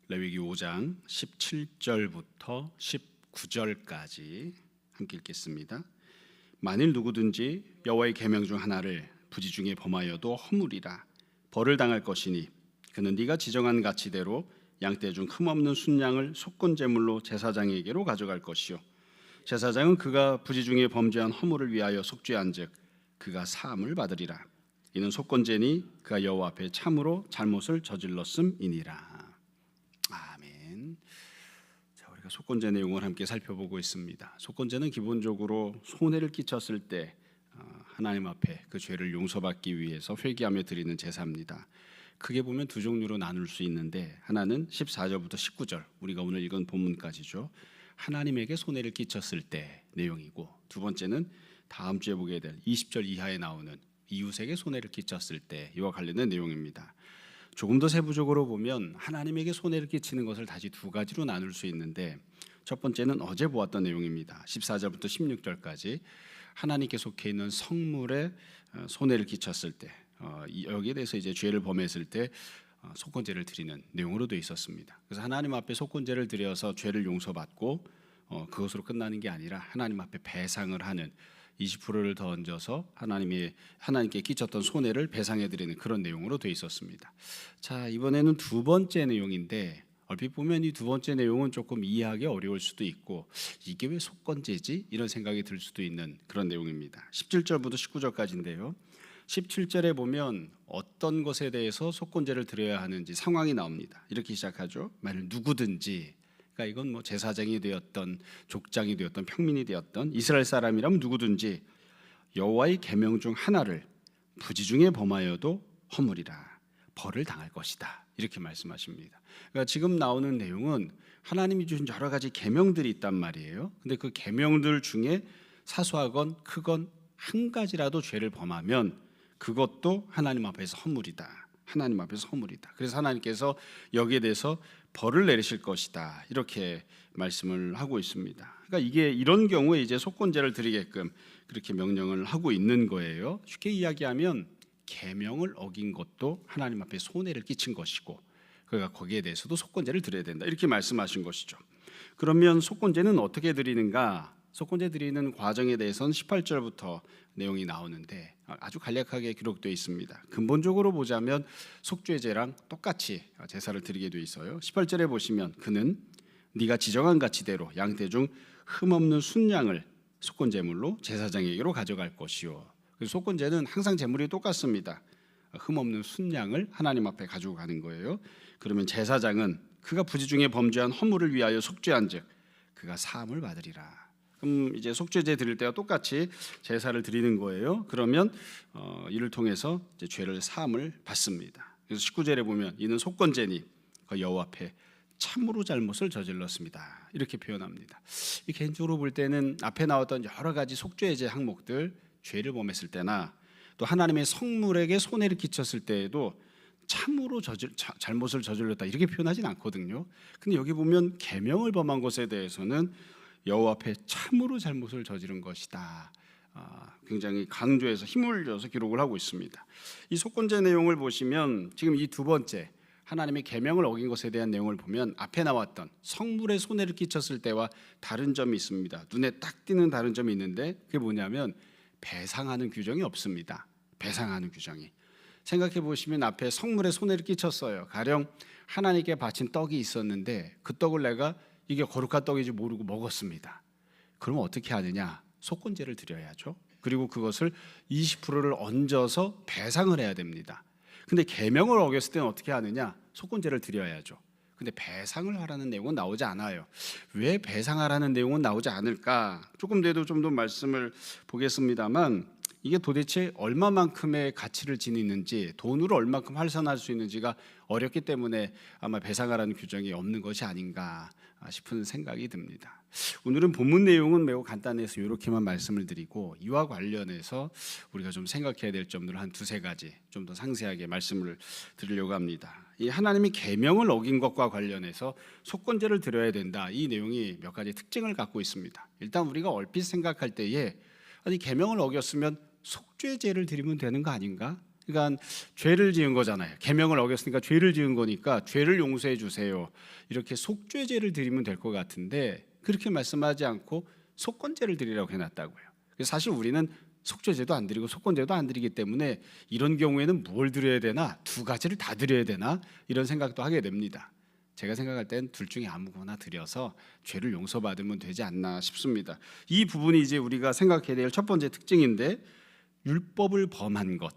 레위기 5장 17절부터 19절까지 함께 읽겠습니다. 만일 누구든지 여호와의 계명 중 하나를 부지 중에 범하여도 허물이라 벌을 당할 것이니 그는 네가 지정한 가치대로 양떼 중 흠없는 순양을 속건 제물로 제사장에게로 가져갈 것이요 제사장은 그가 부지 중에 범죄한 허물을 위하여 속죄한즉 그가 사함을 받으리라. 이는 속건제니 그가 여호와 앞에 참으로 잘못을 저질렀음이니라. 아멘. 자, 우리가 속건제 내용을 함께 살펴보고 있습니다. 속건제는 기본적으로 손해를 끼쳤을 때 하나님 앞에 그 죄를 용서받기 위해서 회개하며 드리는 제사입니다. 크게 보면 두 종류로 나눌 수 있는데, 하나는 14절부터 19절, 우리가 오늘 읽은 본문까지죠. 하나님에게 손해를 끼쳤을 때 내용이고, 두 번째는 다음 주에 보게 될 20절 이하에 나오는 이웃에게 손해를 끼쳤을 때 이와 관련된 내용입니다. 조금 더 세부적으로 보면 하나님에게 손해를 끼치는 것을 다시 두 가지로 나눌 수 있는데, 첫 번째는 어제 보았던 내용입니다. 14절부터 16절까지 하나님께 속해 있는 성물에 손해를 끼쳤을 때, 여기에 대해서 이제 죄를 범했을 때 속건제를 드리는 내용으로 되어 있었습니다. 그래서 하나님 앞에 속건제를 드려서 죄를 용서받고 그것으로 끝나는 게 아니라 하나님 앞에 배상을 하는, 20%를 더 얹어서 하나님께 끼쳤던 손해를 배상해 드리는 그런 내용으로 되어 있었습니다. 자, 이번에는 두 번째 내용인데, 얼핏 보면 이 두 번째 내용은 조금 이해하기 어려울 수도 있고, 이게 왜 속건제지? 이런 생각이 들 수도 있는 그런 내용입니다. 17절부터 19절까지인데요. 17절에 보면 어떤 것에 대해서 속건제를 드려야 하는지 상황이 나옵니다. 이렇게 시작하죠. 만일 누구든지, 그러니까 이건 뭐 제사장이 되었던 족장이 되었던 평민이 되었던 이스라엘 사람이라면 누구든지 여호와의 계명 중 하나를 부지 중에 범하여도 허물이라 벌을 당할 것이다. 이렇게 말씀하십니다. 그러니까 지금 나오는 내용은 하나님이 주신 여러 가지 계명들이 있단 말이에요. 근데 그 계명들 중에 사소하건 크건 한 가지라도 죄를 범하면 그것도 하나님 앞에서 허물이다. 하나님 앞에서 허물이다. 그래서 하나님께서 여기에 대해서 벌을 내리실 것이다. 이렇게 말씀을 하고 있습니다. 그러니까 이게 이런 경우에 이제 속건제를 드리게끔 그렇게 명령을 하고 있는 거예요. 쉽게 이야기하면 계명을 어긴 것도 하나님 앞에 손해를 끼친 것이고, 그러니까 거기에 대해서도 속건제를 드려야 된다. 이렇게 말씀하신 것이죠. 그러면 속건제는 어떻게 드리는가? 속건제 드리는 과정에 대해서는 18절부터 내용이 나오는데 아주 간략하게 기록되어 있습니다. 근본적으로 보자면 속죄제랑 똑같이 제사를 드리게 되어 있어요. 18절에 보시면 그는 네가 지정한 가치대로 양떼 중 흠없는 순양을 속건제물로 제사장에게로 가져갈 것이요. 그래서 속건제는 항상 제물이 똑같습니다. 흠없는 순양을 하나님 앞에 가지고 가는 거예요. 그러면 제사장은 그가 부지 중에 범죄한 허물을 위하여 속죄한즉 그가 사함을 받으리라. 그럼 이제 속죄제 드릴 때와 똑같이 제사를 드리는 거예요. 그러면 이를 통해서 이제 죄를 사함을 받습니다. 그래서 19절에 보면 이는 속건제니 그 여호와 앞에 참으로 잘못을 저질렀습니다. 이렇게 표현합니다. 개인적으로 볼 때는 앞에 나왔던 여러 가지 속죄제 항목들, 죄를 범했을 때나 또 하나님의 성물에게 손해를 끼쳤을 때에도 참으로 잘못을 저질렀다 이렇게 표현하진 않거든요. 근데 여기 보면 계명을 범한 것에 대해서는 여호와 앞에 참으로 잘못을 저지른 것이다. 굉장히 강조해서 힘을 줘서 기록을 하고 있습니다. 이 속건제 내용을 보시면 지금 이 두 번째 하나님의 계명을 어긴 것에 대한 내용을 보면 앞에 나왔던 성물에 손해를 끼쳤을 때와 다른 점이 있습니다. 눈에 딱 띄는 다른 점이 있는데 그게 뭐냐면 배상하는 규정이 없습니다. 배상하는 규정이. 생각해 보시면 앞에 성물에 손해를 끼쳤어요. 가령 하나님께 바친 떡이 있었는데 그 떡을 내가 이게 거룩한 떡인지 모르고 먹었습니다. 그러면 어떻게 하느냐? 속건제를 드려야죠. 그리고 그것을 20%를 얹어서 배상을 해야 됩니다. 근데 계명을 어겼을 때는 어떻게 하느냐? 속건제를 드려야죠. 근데 배상을 하라는 내용은 나오지 않아요. 왜 배상하라는 내용은 나오지 않을까? 조금 뒤에도 좀 더 말씀을 보겠습니다만 이게 도대체 얼마만큼의 가치를 지니는지, 돈으로 얼마큼 환산할 수 있는지가 어렵기 때문에 아마 배상하라는 규정이 없는 것이 아닌가 싶은 생각이 듭니다. 오늘은 본문 내용은 매우 간단해서 이렇게만 말씀을 드리고, 이와 관련해서 우리가 좀 생각해야 될 점들을 한 두세 가지 좀 더 상세하게 말씀을 드리려고 합니다. 이 하나님이 계명을 어긴 것과 관련해서 속건제를 드려야 된다, 이 내용이 몇 가지 특징을 갖고 있습니다. 일단 우리가 얼핏 생각할 때에 아니 계명을 어겼으면 속죄제를 드리면 되는 거 아닌가? 그러니까 죄를 지은 거잖아요. 계명을 어겼으니까 죄를 지은 거니까 죄를 용서해 주세요. 이렇게 속죄제를 드리면 될 것 같은데 그렇게 말씀하지 않고 속건제를 드리라고 해놨다고요. 그래서 사실 우리는 속죄제도 안 드리고 속건제도 안 드리기 때문에 이런 경우에는 뭘 드려야 되나, 두 가지를 다 드려야 되나 이런 생각도 하게 됩니다. 제가 생각할 땐 둘 중에 아무거나 드려서 죄를 용서받으면 되지 않나 싶습니다. 이 부분이 이제 우리가 생각해야 될 첫 번째 특징인데, 율법을 범한 것,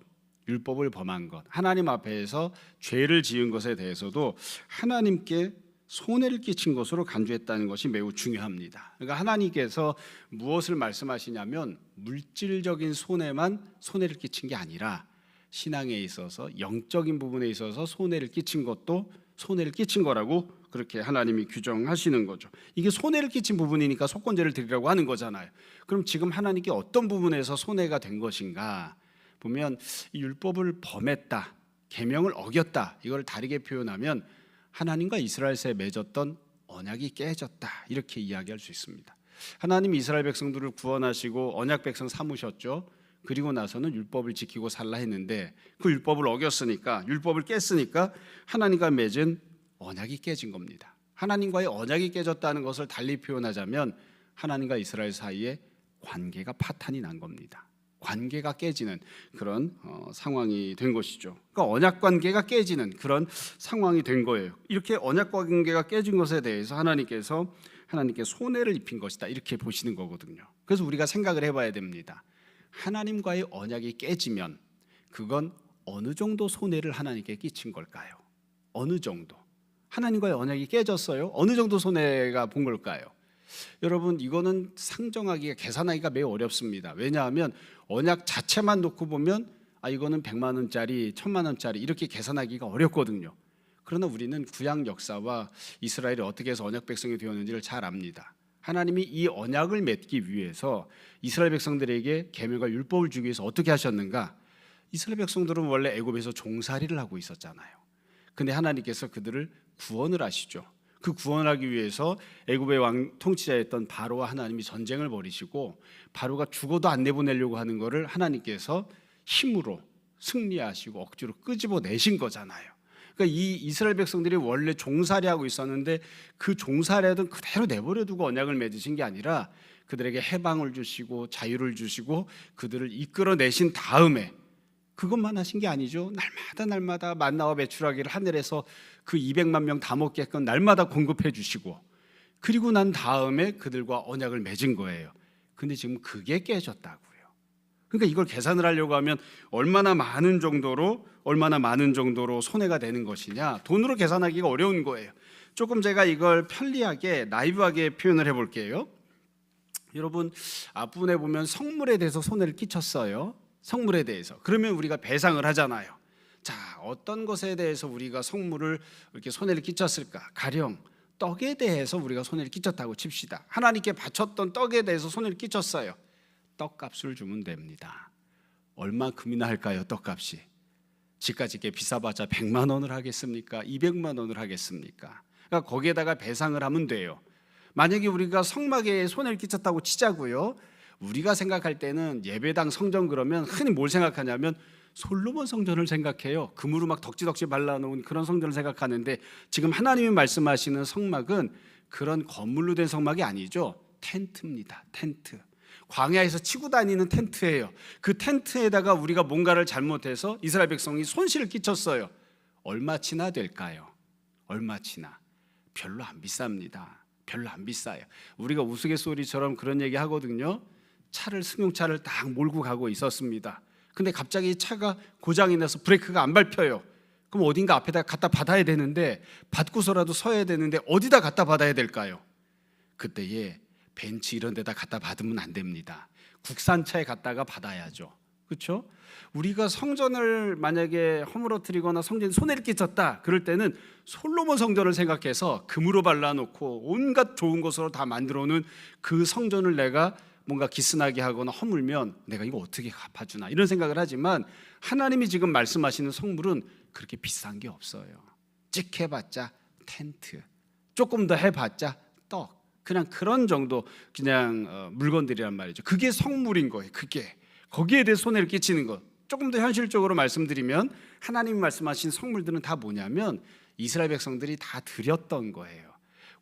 하나님 앞에서 죄를 지은 것에 대해서도 하나님께 손해를 끼친 것으로 간주했다는 것이 매우 중요합니다. 그러니까 하나님께서 무엇을 말씀하시냐면 물질적인 손해를 끼친 게 아니라 신앙에 있어서 영적인 부분에 있어서 손해를 끼친 것도 손해를 끼친 거라고 그렇게 하나님이 규정하시는 거죠. 이게 손해를 끼친 부분이니까 속건제를 드리라고 하는 거잖아요. 그럼 지금 하나님께 어떤 부분에서 손해가 된 것인가 보면, 이 율법을 범했다, 계명을 어겼다, 이걸 다르게 표현하면 하나님과 이스라엘사이에 맺었던 언약이 깨졌다, 이렇게 이야기할 수 있습니다. 하나님이 이스라엘 백성들을 구원하시고 언약 백성 삼으셨죠. 그리고 나서는 율법을 지키고 살라 했는데 그 율법을 어겼으니까, 율법을 깼으니까 하나님과 맺은 언약이 깨진 겁니다. 하나님과의 언약이 깨졌다는 것을 달리 표현하자면 하나님과 이스라엘 사이에 관계가 파탄이 난 겁니다. 관계가 깨지는 그런 상황이 된 것이죠. 그러니까 언약 관계가 깨지는 그런 상황이 된 거예요. 이렇게 언약 관계가 깨진 것에 대해서 하나님께 손해를 입힌 것이다, 이렇게 보시는 거거든요. 그래서 우리가 생각을 해봐야 됩니다. 하나님과의 언약이 깨지면 그건 어느 정도 손해를 하나님께 끼친 걸까요? 어느 정도? 하나님과의 언약이 깨졌어요. 어느 정도 손해가 본 걸까요? 여러분, 이거는 상정하기가, 계산하기가 매우 어렵습니다. 왜냐하면 언약 자체만 놓고 보면 이거는 100만 원짜리, 1000만 원짜리 이렇게 계산하기가 어렵거든요. 그러나 우리는 구약 역사와 이스라엘이 어떻게 해서 언약 백성이 되었는지를 잘 압니다. 하나님이 이 언약을 맺기 위해서 이스라엘 백성들에게 계명과 율법을 주기 위해서 어떻게 하셨는가? 이스라엘 백성들은 원래 애굽에서 종살이를 하고 있었잖아요. 근데 하나님께서 그들을 구원을 하시죠. 그 구원하기 위해서 애굽의 왕 통치자였던 바로와 하나님이 전쟁을 벌이시고, 바로가 죽어도 안 내보내려고 하는 것을 하나님께서 힘으로 승리하시고 억지로 끄집어내신 거잖아요. 그러니까 이 이스라엘 백성들이 원래 종살이하고 있었는데 그 종살이하던 그대로 내버려두고 언약을 맺으신 게 아니라 그들에게 해방을 주시고 자유를 주시고 그들을 이끌어내신 다음에, 그것만 하신 게 아니죠. 날마다 만나와 메추라기를 하늘에서 그 200만 명 다 먹게끔 날마다 공급해 주시고, 그리고 난 다음에 그들과 언약을 맺은 거예요. 근데 지금 그게 깨졌다고요. 그러니까 이걸 계산을 하려고 하면 얼마나 많은 정도로 손해가 되는 것이냐, 돈으로 계산하기가 어려운 거예요. 조금 제가 이걸 편리하게 나이브하게 표현을 해볼게요. 여러분, 앞부분에 보면 성물에 대해서 손해를 끼쳤어요. 성물에 대해서. 그러면 우리가 배상을 하잖아요. 자, 어떤 것에 대해서 우리가 성물을 이렇게 손해를 끼쳤을까? 가령 떡에 대해서 우리가 손해를 끼쳤다고 칩시다. 하나님께 바쳤던 떡에 대해서 손해를 끼쳤어요. 떡값을 주면 됩니다. 얼마큼이나 할까요? 떡값이 집값이 비싸봤자 100만 원을 하겠습니까? 200만 원을 하겠습니까? 그러니까 거기에다가 배상을 하면 돼요. 만약에 우리가 성막에 손해를 끼쳤다고 치자고요. 우리가 생각할 때는 예배당 성전 그러면 흔히 뭘 생각하냐면 솔로몬 성전을 생각해요. 금으로 막 덕지덕지 발라놓은 그런 성전을 생각하는데, 지금 하나님이 말씀하시는 성막은 그런 건물로 된 성막이 아니죠. 텐트입니다. 텐트. 광야에서 치고 다니는 텐트예요. 그 텐트에다가 우리가 뭔가를 잘못해서 이스라엘 백성이 손실을 끼쳤어요. 얼마치나 될까요? 얼마치나? 별로 안 비쌉니다. 별로 안 비싸요. 우리가 우스갯소리처럼 그런 얘기 하거든요. 승용차를 딱 몰고 가고 있었습니다. 근데 갑자기 차가 고장이 나서 브레이크가 안 밟혀요. 그럼 어딘가 앞에다 갖다 받아야 되는데, 받고서라도 서야 되는데 어디다 갖다 받아야 될까요? 그때에 벤츠 이런 데다 갖다 받으면 안 됩니다. 국산차에 갖다가 받아야죠. 그렇죠? 우리가 성전을 만약에 허물어뜨리거나 성전에 손해를 끼쳤다, 그럴 때는 솔로몬 성전을 생각해서 금으로 발라놓고 온갖 좋은 것으로 다 만들어 놓은 그 성전을 내가 뭔가 기스나게 하거나 허물면 내가 이거 어떻게 갚아주나, 이런 생각을 하지만 하나님이 지금 말씀하시는 성물은 그렇게 비싼 게 없어요. 찍 해봤자 텐트, 조금 더 해봤자 떡, 그냥 그런 정도 그냥 물건들이란 말이죠. 그게 성물인 거예요. 그게 거기에 대해 손해를 끼치는 것. 조금 더 현실적으로 말씀드리면 하나님이 말씀하신 성물들은 다 뭐냐면 이스라엘 백성들이 다 드렸던 거예요.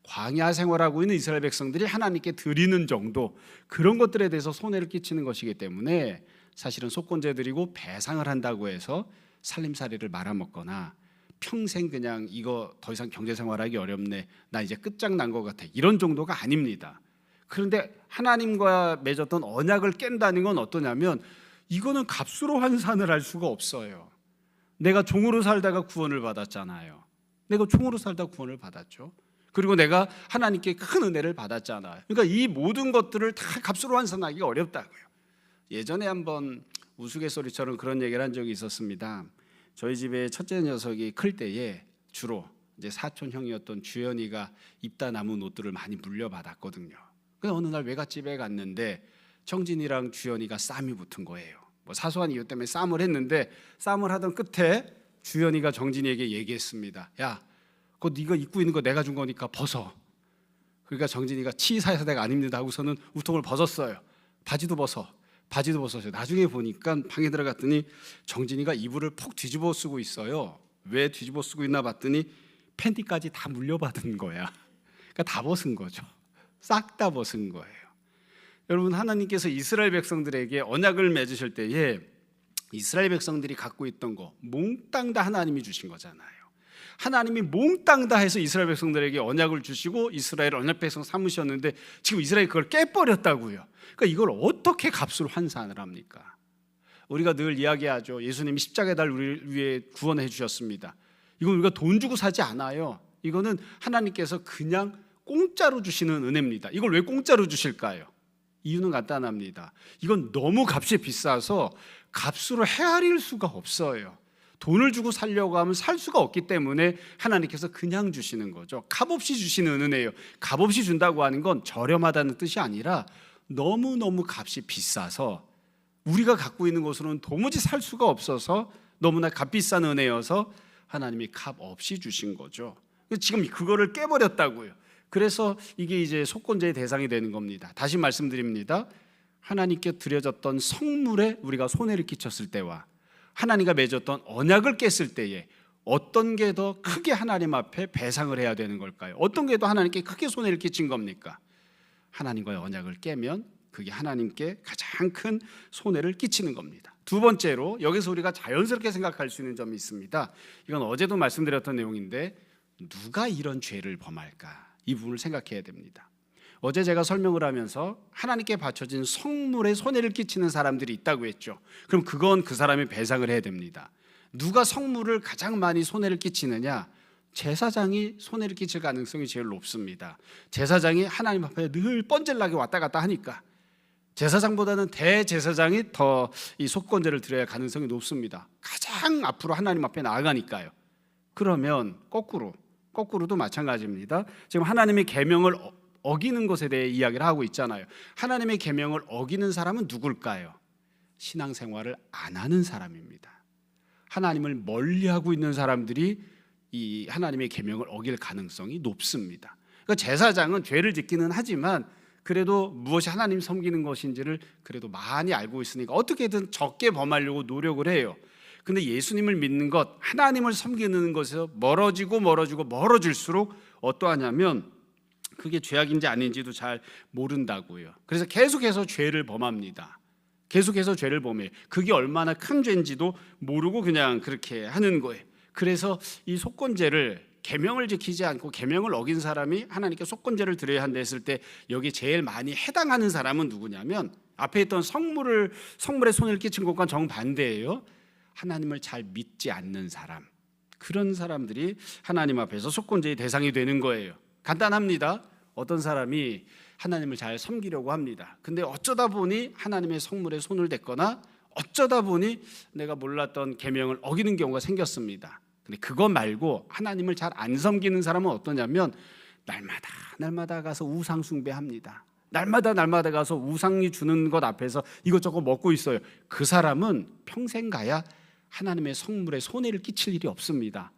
광야 생활하고 있는 이스라엘 백성들이 하나님께 드리는 정도, 그런 것들에 대해서 손해를 끼치는 것이기 때문에 사실은 속건제 드리고 배상을 한다고 해서 살림살이를 말아먹거나 평생 그냥 이거 더 이상 경제생활하기 어렵네, 나 이제 끝장난 것 같아, 이런 정도가 아닙니다. 그런데 하나님과 맺었던 언약을 깬다는 건 어떠냐면 이거는 값으로 환산을 할 수가 없어요. 내가 종으로 살다가 구원을 받았잖아요. 내가 종으로 살다 구원을 받았죠. 그리고 내가 하나님께 큰 은혜를 받았잖아요. 그러니까 이 모든 것들을 다 값으로 환산하기가 어렵다고요. 예전에 한번 우스갯소리처럼 그런 얘기를 한 적이 있었습니다. 저희 집에 첫째 녀석이 클 때에 주로 이제 사촌 형이었던 주연이가 입다 남은 옷들을 많이 물려받았거든요. 그래서 어느 날 외갓집에 갔는데 정진이랑 주연이가 싸움이 붙은 거예요. 뭐 사소한 이유 때문에 싸움을 했는데, 싸움을 하던 끝에 주연이가 정진이에게 얘기했습니다. 야, 그거 네가 입고 있는 거 내가 준 거니까 벗어. 그러니까 정진이가 치사해서 내가 아닙니다 하고서는 우통을 벗었어요. 바지도 벗었어요. 나중에 보니까 방에 들어갔더니 정진이가 이불을 폭 뒤집어 쓰고 있어요. 왜 뒤집어 쓰고 있나 봤더니 팬티까지 다 물려받은 거야. 그러니까 다 벗은 거죠. 싹 다 벗은 거예요. 여러분, 하나님께서 이스라엘 백성들에게 언약을 맺으실 때에 이스라엘 백성들이 갖고 있던 거 몽땅 다 하나님이 주신 거잖아요. 하나님이 몽땅 다 해서 이스라엘 백성들에게 언약을 주시고 이스라엘 언약 백성 삼으셨는데 지금 이스라엘이 그걸 깨버렸다고요. 그러니까 이걸 어떻게 값으로 환산을 합니까? 우리가 늘 이야기하죠. 예수님이 십자가의 달 우리를 위해 구원해 주셨습니다. 이건 우리가 돈 주고 사지 않아요. 이거는 하나님께서 그냥 공짜로 주시는 은혜입니다. 이걸 왜 공짜로 주실까요? 이유는 간단합니다. 이건 너무 값이 비싸서 값으로 헤아릴 수가 없어요. 돈을 주고 살려고 하면 살 수가 없기 때문에 하나님께서 그냥 주시는 거죠. 값없이 주시는 은혜예요. 값없이 준다고 하는 건 저렴하다는 뜻이 아니라 너무너무 값이 비싸서 우리가 갖고 있는 것으로는 도무지 살 수가 없어서 너무나 값비싼 은혜여서 하나님이 값없이 주신 거죠. 지금 그거를 깨버렸다고요. 그래서 이게 이제 속건제의 대상이 되는 겁니다. 다시 말씀드립니다. 하나님께 드려졌던 성물에 우리가 손해를 끼쳤을 때와 하나님과 맺었던 언약을 깼을 때에 어떤 게 더 크게 하나님 앞에 배상을 해야 되는 걸까요? 어떤 게 더 하나님께 크게 손해를 끼친 겁니까? 하나님과의 언약을 깨면 그게 하나님께 가장 큰 손해를 끼치는 겁니다. 두 번째로 여기서 우리가 자연스럽게 생각할 수 있는 점이 있습니다. 이건 어제도 말씀드렸던 내용인데 누가 이런 죄를 범할까? 이 부분을 생각해야 됩니다. 어제 제가 설명을 하면서 하나님께 바쳐진 성물에 손해를 끼치는 사람들이 있다고 했죠. 그럼 그건 그 사람이 배상을 해야 됩니다. 누가 성물을 가장 많이 손해를 끼치느냐? 제사장이 손해를 끼칠 가능성이 제일 높습니다. 제사장이 하나님 앞에 늘 뻔질나게 왔다 갔다 하니까 제사장보다는 대제사장이 더 이 속건제를 드려야 가능성이 높습니다. 가장 앞으로 하나님 앞에 나아가니까요. 그러면 거꾸로도 마찬가지입니다. 지금 하나님의 계명을 어기는 것에 대해 이야기를 하고 있잖아요. 하나님의 계명을 어기는 사람은 누굴까요? 신앙생활을 안 하는 사람입니다. 하나님을 멀리하고 있는 사람들이 이 하나님의 계명을 어길 가능성이 높습니다. 그러니까 제사장은 죄를 짓기는 하지만 그래도 무엇이 하나님 섬기는 것인지를 그래도 많이 알고 있으니까 어떻게든 적게 범하려고 노력을 해요. 근데 예수님을 믿는 것, 하나님을 섬기는 것에서 멀어질수록 어떠하냐면 그게 죄악인지 아닌지도 잘 모른다고요. 그래서 계속해서 죄를 범합니다. 계속해서 죄를 범해요. 그게 얼마나 큰 죄인지도 모르고 그냥 그렇게 하는 거예요. 그래서 이 속건제를 계명을 지키지 않고 계명을 어긴 사람이 하나님께 속건제를 드려야 한다 했을 때 여기 제일 많이 해당하는 사람은 누구냐면 앞에 있던 성물에 손해를 끼친 것과 정반대예요. 하나님을 잘 믿지 않는 사람, 그런 사람들이 하나님 앞에서 속건제의 대상이 되는 거예요. 간단합니다. 어떤 사람이 하나님을 잘 섬기려고 합니다. 근데 어쩌다 보니 하나님의 성물에 손을 댔거나 어쩌다 보니 내가 몰랐던 계명을 어기는 경우가 생겼습니다. 근데 그거 말고 하나님을 잘 안 섬기는 사람은 어떠냐면 날마다 가서 우상 숭배합니다. 날마다 가서 우상이 주는 것 앞에서 이것저것 먹고 있어요. 그 사람은 평생 가야 하나님의 성물에 손해를 끼칠 일이 없습니다.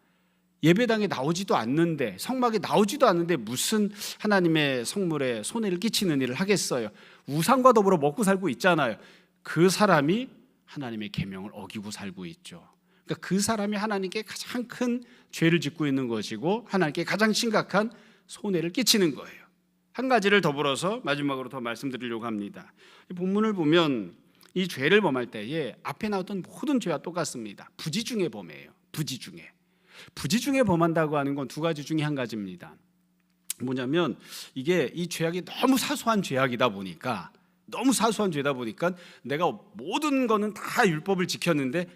예배당에 나오지도 않는데, 성막에 나오지도 않는데 무슨 하나님의 성물에 손해를 끼치는 일을 하겠어요. 우상과 더불어 먹고 살고 있잖아요. 그 사람이 하나님의 계명을 어기고 살고 있죠. 그러니까 그 사람이 하나님께 가장 큰 죄를 짓고 있는 것이고 하나님께 가장 심각한 손해를 끼치는 거예요. 한 가지를 더불어서 마지막으로 더 말씀드리려고 합니다. 이 본문을 보면 이 죄를 범할 때에 앞에 나왔던 모든 죄와 똑같습니다. 부지 중에 범이에요. 부지 중에 범한다고 하는 건 두 가지 중에 한 가지입니다. 뭐냐면 이게 이 죄악이 너무 사소한 죄악이다 보니까 내가 모든 거는 다 율법을 지켰는데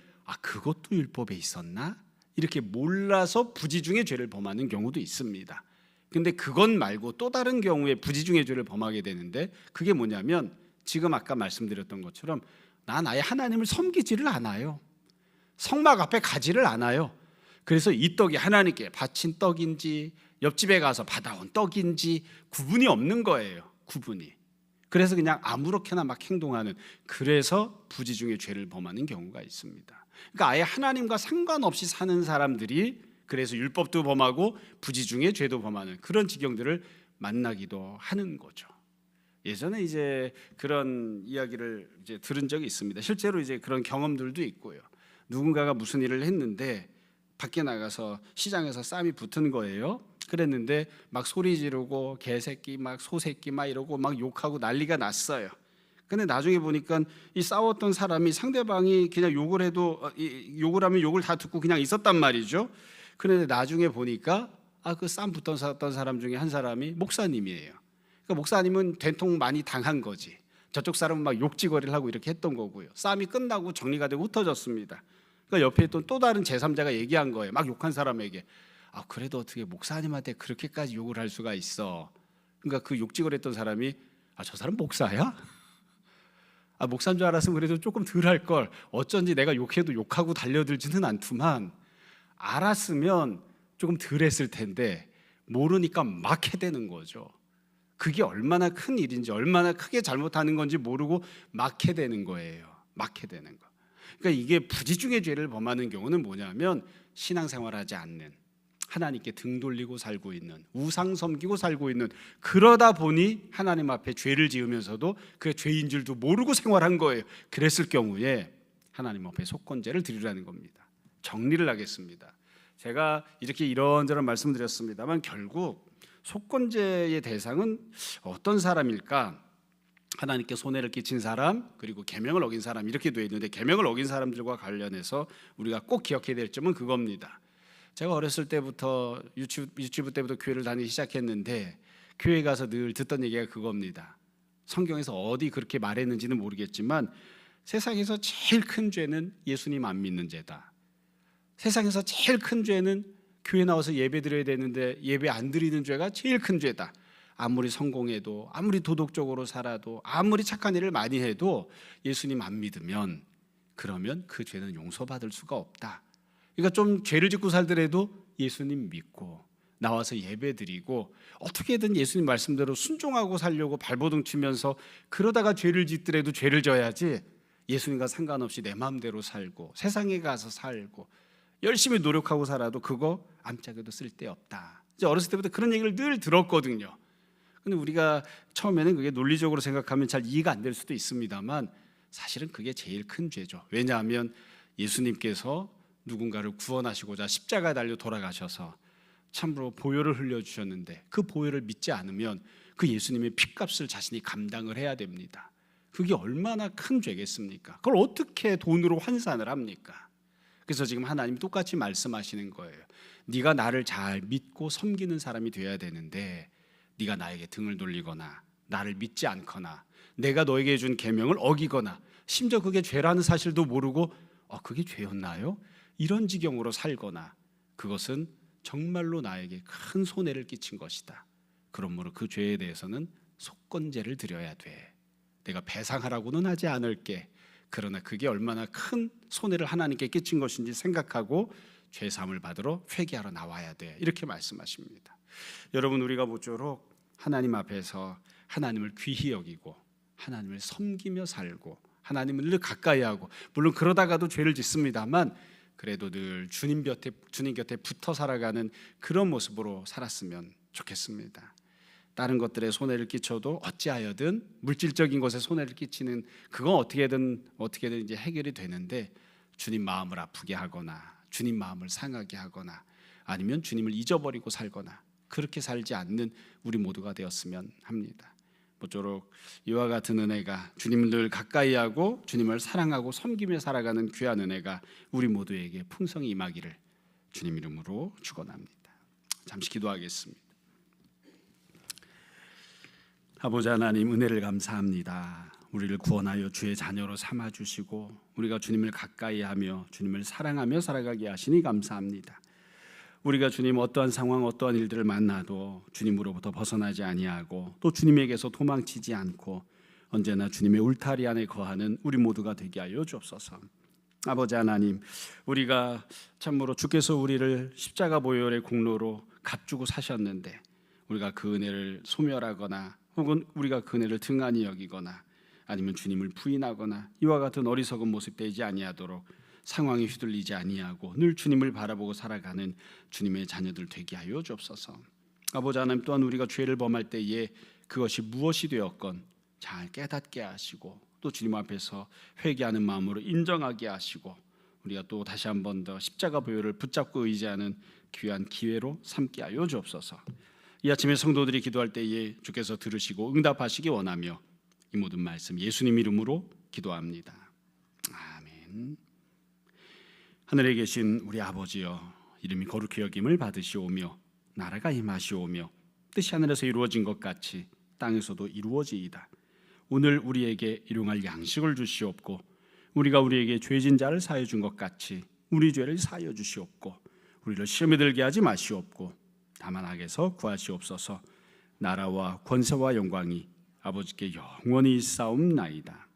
그것도 율법에 있었나? 이렇게 몰라서 부지 중에 죄를 범하는 경우도 있습니다. 근데 그건 말고 또 다른 경우에 부지 중에 죄를 범하게 되는데 그게 뭐냐면 지금 아까 말씀드렸던 것처럼 난 아예 하나님을 섬기지를 않아요. 성막 앞에 가지를 않아요. 그래서 이 떡이 하나님께 바친 떡인지 옆집에 가서 받아온 떡인지 구분이 없는 거예요. 구분이. 그래서 그냥 아무렇게나 막 행동하는, 그래서 부지 중에 죄를 범하는 경우가 있습니다. 그러니까 아예 하나님과 상관없이 사는 사람들이 그래서 율법도 범하고 부지 중에 죄도 범하는 그런 지경들을 만나기도 하는 거죠. 예전에 이제 그런 이야기를 이제 들은 적이 있습니다. 실제로 이제 그런 경험들도 있고요. 누군가가 무슨 일을 했는데 밖에 나가서 시장에서 쌈이 붙은 거예요. 그랬는데 막 소리 지르고 개새끼 막 소새끼 막 이러고 막 욕하고 난리가 났어요. 근데 나중에 보니까 이 싸웠던 사람이 상대방이 그냥 욕을 해도 욕을 하면 욕을 다 듣고 그냥 있었단 말이죠. 그런데 나중에 보니까 그 쌈 붙었던 사람 중에 한 사람이 목사님이에요. 그러니까 목사님은 된통 많이 당한 거지. 저쪽 사람은 막 욕지거리를 하고 이렇게 했던 거고요. 싸움이 끝나고 정리가 되고 흩어졌습니다. 그러니까 옆에 있던 또 다른 제3자가 얘기한 거예요. 막 욕한 사람에게 그래도 어떻게 목사님한테 그렇게까지 욕을 할 수가 있어. 그러니까 그 욕지거리 했던 사람이 저 사람 목사야? 목사인 줄 알았으면 그래도 조금 덜 할 걸. 어쩐지 내가 욕해도 욕하고 달려들지는 않더만 알았으면 조금 덜 했을 텐데 모르니까 막 해대는 거죠. 그게 얼마나 큰 일인지 얼마나 크게 잘못하는 건지 모르고 막 해대는 거예요. 막 해대는 거. 그러니까 이게 부지 중에 죄를 범하는 경우는 뭐냐면 신앙생활하지 않는, 하나님께 등 돌리고 살고 있는, 우상 섬기고 살고 있는, 그러다 보니 하나님 앞에 죄를 지으면서도 그 죄인 줄도 모르고 생활한 거예요. 그랬을 경우에 하나님 앞에 속건제를 드리라는 겁니다. 정리를 하겠습니다. 제가 이렇게 이런저런 말씀드렸습니다만 결국 속건제의 대상은 어떤 사람일까? 하나님께 손해를 끼친 사람, 그리고 계명을 어긴 사람, 이렇게 되어 있는데 계명을 어긴 사람들과 관련해서 우리가 꼭 기억해야 될 점은 그겁니다. 제가 어렸을 때부터 유치부 때부터 교회를 다니기 시작했는데 교회 가서 늘 듣던 얘기가 그겁니다. 성경에서 어디 그렇게 말했는지는 모르겠지만 세상에서 제일 큰 죄는 예수님 안 믿는 죄다. 세상에서 제일 큰 죄는 교회 나와서 예배 드려야 되는데 예배 안 드리는 죄가 제일 큰 죄다. 아무리 성공해도, 아무리 도덕적으로 살아도, 아무리 착한 일을 많이 해도 예수님 안 믿으면 그러면 그 죄는 용서받을 수가 없다. 그러니까 좀 죄를 짓고 살더라도 예수님 믿고 나와서 예배 드리고 어떻게든 예수님 말씀대로 순종하고 살려고 발버둥 치면서 그러다가 죄를 짓더라도 죄를 져야지 예수님과 상관없이 내 마음대로 살고 세상에 가서 살고 열심히 노력하고 살아도 그거 아무짝에도 쓸데없다. 이제 어렸을 때부터 그런 얘기를 늘 들었거든요. 근데 우리가 처음에는 그게 논리적으로 생각하면 잘 이해가 안 될 수도 있습니다만 사실은 그게 제일 큰 죄죠. 왜냐하면 예수님께서 누군가를 구원하시고자 십자가에 달려 돌아가셔서 참으로 보혈을 흘려주셨는데 그 보혈을 믿지 않으면 그 예수님의 핏값을 자신이 감당을 해야 됩니다. 그게 얼마나 큰 죄겠습니까? 그걸 어떻게 돈으로 환산을 합니까? 그래서 지금 하나님이 똑같이 말씀하시는 거예요. 네가 나를 잘 믿고 섬기는 사람이 돼야 되는데 네가 나에게 등을 돌리거나 나를 믿지 않거나 내가 너에게 준 계명을 어기거나 심지어 그게 죄라는 사실도 모르고 그게 죄였나요? 이런 지경으로 살거나 그것은 정말로 나에게 큰 손해를 끼친 것이다. 그러므로 그 죄에 대해서는 속건제를 드려야 돼. 내가 배상하라고는 하지 않을게. 그러나 그게 얼마나 큰 손해를 하나님께 끼친 것인지 생각하고 죄사함을 받으러 회개하러 나와야 돼. 이렇게 말씀하십니다. 여러분, 우리가 모쪼록 하나님 앞에서 하나님을 귀히 여기고 하나님을 섬기며 살고 하나님을 늘 가까이 하고, 물론 그러다가도 죄를 짓습니다만 그래도 늘 주님 곁에 붙어 살아가는 그런 모습으로 살았으면 좋겠습니다. 다른 것들에 손해를 끼쳐도 어찌하여든 물질적인 것에 손해를 끼치는 그건 어떻게든 이제 해결이 되는데, 주님 마음을 아프게 하거나 주님 마음을 상하게 하거나 아니면 주님을 잊어버리고 살거나 그렇게 살지 않는 우리 모두가 되었으면 합니다. 모쪼록 이와 같은 은혜가, 주님을 늘 가까이 하고 주님을 사랑하고 섬기며 살아가는 귀한 은혜가 우리 모두에게 풍성히 임하기를 주님 이름으로 축원합니다. 잠시 기도하겠습니다. 아버지 하나님, 은혜를 감사합니다. 우리를 구원하여 주의 자녀로 삼아주시고 우리가 주님을 가까이하며 주님을 사랑하며 살아가게 하시니 감사합니다. 우리가 주님 어떠한 상황 어떠한 일들을 만나도 주님으로부터 벗어나지 아니하고 또 주님에게서 도망치지 않고 언제나 주님의 울타리 안에 거하는 우리 모두가 되게 하여 주옵소서. 아버지 하나님, 우리가 참으로 주께서 우리를 십자가 보혈의 공로로 값주고 사셨는데 우리가 그 은혜를 소멸하거나 혹은 우리가 그 은혜를 등한히 여기거나 아니면 주님을 부인하거나 이와 같은 어리석은 모습 되지 아니하도록 상황에 휘둘리지 아니하고 늘 주님을 바라보고 살아가는 주님의 자녀들 되게 하여 주옵소서. 아버지 하나님, 또한 우리가 죄를 범할 때에 그것이 무엇이 되었건 잘 깨닫게 하시고 또 주님 앞에서 회개하는 마음으로 인정하게 하시고 우리가 또 다시 한 번 더 십자가 보혈을 붙잡고 의지하는 귀한 기회로 삼게 하여 주옵소서. 이 아침에 성도들이 기도할 때에 주께서 들으시고 응답하시기 원하며 이 모든 말씀 예수님 이름으로 기도합니다. 아멘. 하늘에 계신 우리 아버지여, 이름이 거룩히 여김을 받으시오며 나라가 임하시오며 뜻이 하늘에서 이루어진 것 같이 땅에서도 이루어지이다. 오늘 우리에게 일용할 양식을 주시옵고 우리가 우리에게 죄진 자를 사하여 준 것 같이 우리 죄를 사하여 주시옵고 우리를 시험에 들게 하지 마시옵고 다만 악에서 구하시옵소서. 나라와 권세와 영광이 아버지께 영원히 있사옵나이다.